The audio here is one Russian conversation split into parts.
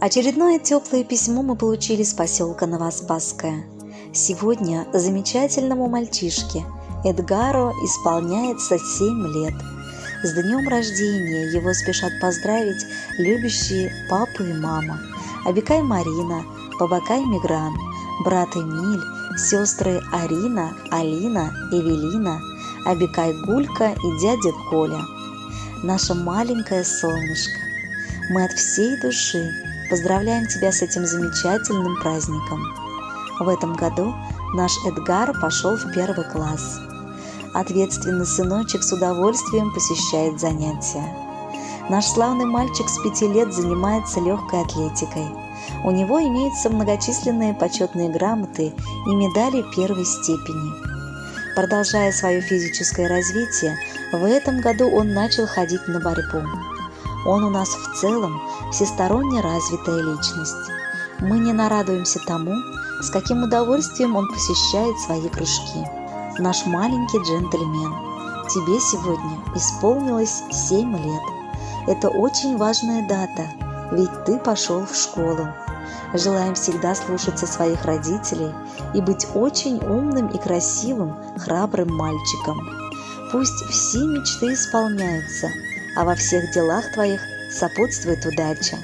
Очередное теплое письмо мы получили с поселка Новоспасское. Сегодня замечательному мальчишке Эдгару исполняется 7 лет. С днем рождения его спешат поздравить любящие папа и мама, Абикай Марина, Бабакай Мигран, брат Эмиль, сестры Арина, Алина, Эвелина, Абикай Гулька и дядя Коля. Наше маленькое солнышко, мы от всей души поздравляем тебя с этим замечательным праздником. В этом году наш Эдгар пошел в 1 класс. Ответственный сыночек с удовольствием посещает занятия. Наш славный мальчик с 5 лет занимается легкой атлетикой. У него имеются многочисленные почетные грамоты и медали 1 степени. Продолжая свое физическое развитие, в этом году он начал ходить на борьбу. Он у нас в целом всесторонне развитая личность. Мы не нарадуемся тому, с каким удовольствием он посещает свои кружки. Наш маленький джентльмен, тебе сегодня исполнилось 7 лет. Это очень важная дата, ведь ты пошел в школу. Желаем всегда слушаться своих родителей и быть очень умным и красивым, храбрым мальчиком. Пусть все мечты исполняются, а во всех делах твоих сопутствует удача.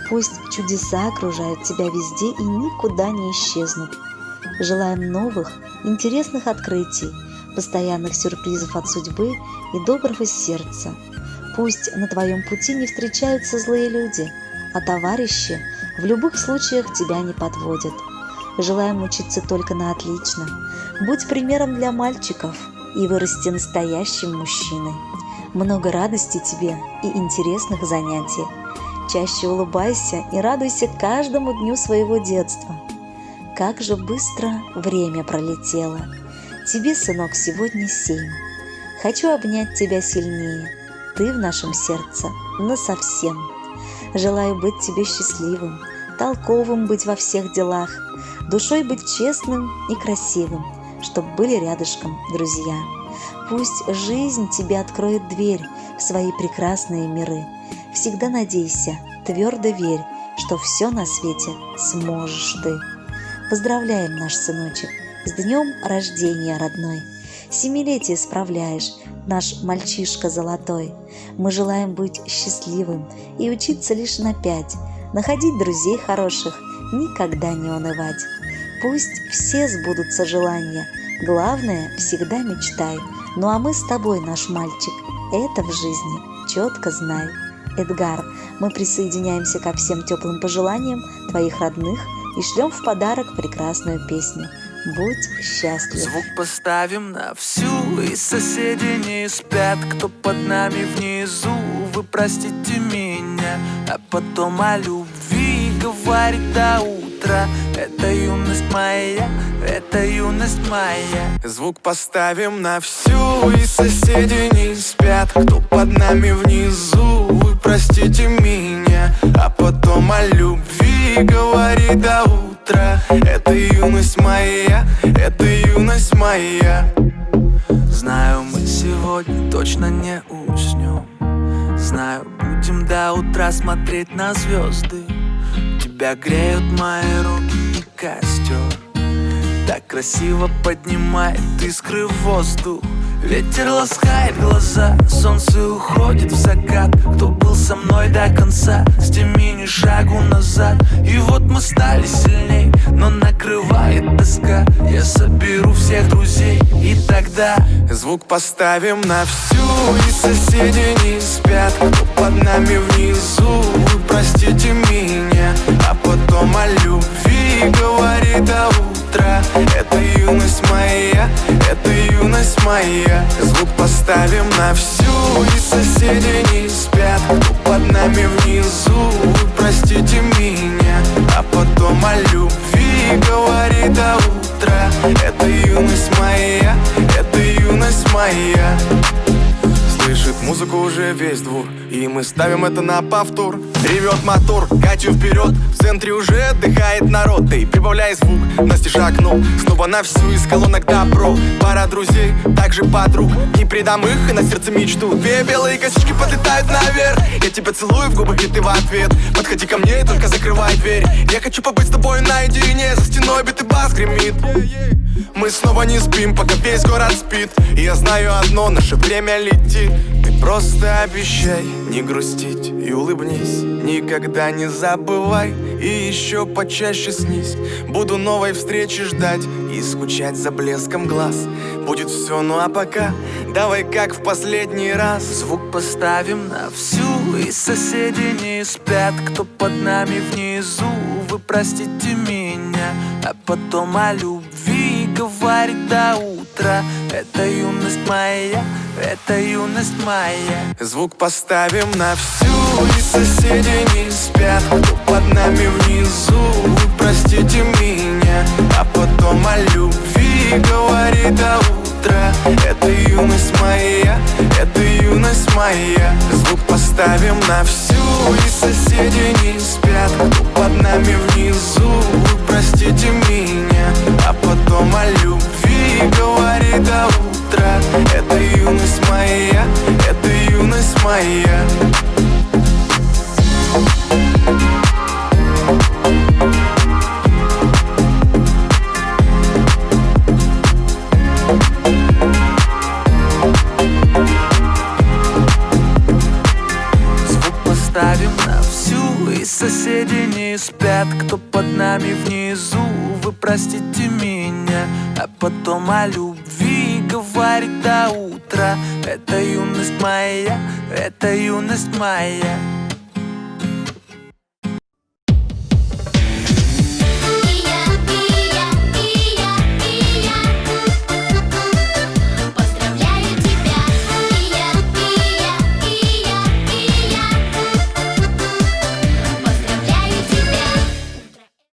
Пусть чудеса окружают тебя везде и никуда не исчезнут. Желаем новых, интересных открытий, постоянных сюрпризов от судьбы и доброго сердца. Пусть на твоем пути не встречаются злые люди, а товарищи в любых случаях тебя не подводят. Желаем учиться только на отлично. Будь примером для мальчиков и вырасти настоящим мужчиной. Много радости тебе и интересных занятий. Чаще улыбайся и радуйся каждому дню своего детства. Как же быстро время пролетело. Тебе, сынок, сегодня 7. Хочу обнять тебя сильнее. Ты в нашем сердце насовсем. Желаю быть тебе счастливым, толковым быть во всех делах, душой быть честным и красивым, чтоб были рядышком друзья. Пусть жизнь тебе откроет дверь в свои прекрасные миры. Всегда надейся, твердо верь, что все на свете сможешь ты. Поздравляем, наш сыночек, с днем рождения, родной. 7-летие справляешь, наш мальчишка золотой. Мы желаем быть счастливым и учиться лишь на 5, находить друзей хороших, никогда не унывать. Пусть все сбудутся желания, главное, всегда мечтай. Ну а мы с тобой, наш мальчик, это в жизни четко знай. Эдгар, мы присоединяемся ко всем теплым пожеланиям твоих родных и шлем в подарок прекрасную песню. Будь счастлив. Звук поставим на всю, и соседи не спят. Кто под нами внизу, вы простите меня. А потом о любви говорит до утра. Это юность моя, это юность моя. Звук поставим на всю, и соседи не спят. Кто под нами внизу, вы простите меня. А потом о любви говорит до утра. Это юность моя, это юность моя. Знаю, мы сегодня точно не уснем. Знаю, будем до утра смотреть на звезды. Тебя греют мои руки и костер. Так красиво поднимает искры в воздух. Ветер ласкает глаза, солнце уходит в закат. Кто был со мной до конца, с теми ни шагу назад. И вот мы стали сильней, но накрывает тоска. Я соберу всех друзей, и тогда звук поставим на всю, и соседи не спят. Кто под нами внизу, вы простите меня. А потом о любви говорит до утра. Это юность моя, это юность моя. Звук поставим на всю, и соседи не спят. Кто под нами внизу, вы простите меня. А потом о любви говорит до утра. Это юность моя, это юность моя. Слышит музыку уже уже весь двор, и мы ставим это на повтор. Ревет мотор, катю вперед, в центре уже отдыхает народ. Ты прибавляй звук, Настя шагнул снова на всю из колонок добро. Пара друзей, также подруг, не предам их и на сердце мечту. Две белые косички подлетают наверх, я тебя целую в губы, и ты в ответ. Подходи ко мне и только закрывай дверь. Я хочу побыть с тобой наедине, за стеной битый бас гремит. Мы снова не спим, пока весь город спит. И я знаю одно, наше время летит. Ты просто обещай не грустить и улыбнись. Никогда не забывай и еще почаще снись. Буду новой встречи ждать и скучать за блеском глаз. Будет все, ну а пока давай как в последний раз. Звук поставим на всю, и соседи не спят. Кто под нами внизу, вы простите меня. А потом о любви говорит до утра. Это юность моя, это юность моя. Звук поставим на всю, и соседи не спят. Кто под нами внизу, вы простите меня. А потом о любви говорит до утра. Это юность моя, это юность моя. Звук поставим на всю, и соседи не спят. Кто под нами внизу, вы простите меня. А потом о любви говорит до утра. Это юность моя, это юность моя. Звук поставим на всю, и соседи не спят. Кто под нами внизу, вы простите меня. А потом о любви говорит до утра. Это юность моя, это юность моя.